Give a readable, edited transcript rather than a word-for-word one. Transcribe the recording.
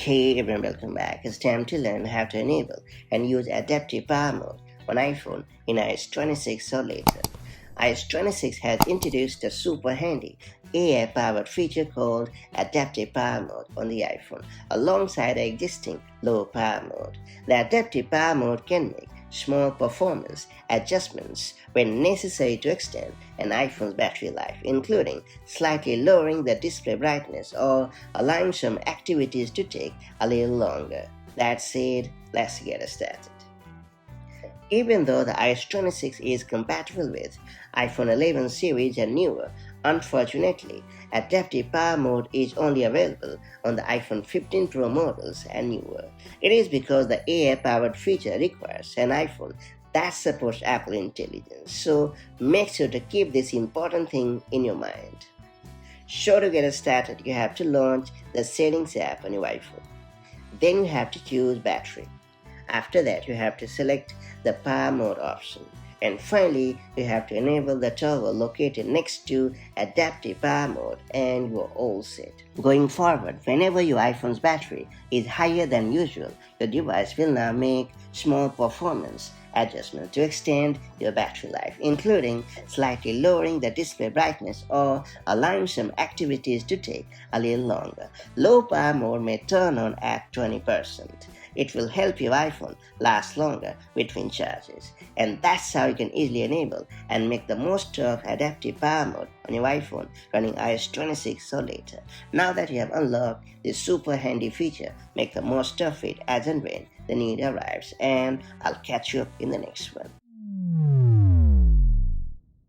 Hey everyone, welcome back. It's time to learn how to enable and use adaptive power mode on iPhone in iOS 26 or later. iOS 26 has introduced a super handy AI-powered feature called adaptive power mode on the iPhone alongside the existing low power mode. The adaptive power mode can make small performance adjustments when necessary to extend an iPhone's battery life, including slightly lowering the display brightness or allowing some activities to take a little longer. That said, let's get started. Even though the iOS 26 is compatible with iPhone 11 series and newer, unfortunately, adaptive power mode is only available on the iPhone 15 Pro models and newer. It is because the AI-powered feature requires an iPhone that supports Apple Intelligence, so make sure to keep this important thing in your mind. So to get started, you have to launch the Settings app on your iPhone. Then you have to choose Battery. After that, you have to select the power mode option. And finally, you have to enable the toggle located next to adaptive power mode and you are all set. Going forward, whenever your iPhone's battery is higher than usual, your device will now make small performance adjustments to extend your battery life, including slightly lowering the display brightness or allowing some activities to take a little longer. Low power mode may turn on at 20%. It will help your iPhone last longer between charges. And that's how you can easily enable and make the most of adaptive power mode on your iPhone running iOS 26 or later. Now that you have unlocked this super handy feature, make the most of it as and when the need arrives. And I'll catch you up in the next one.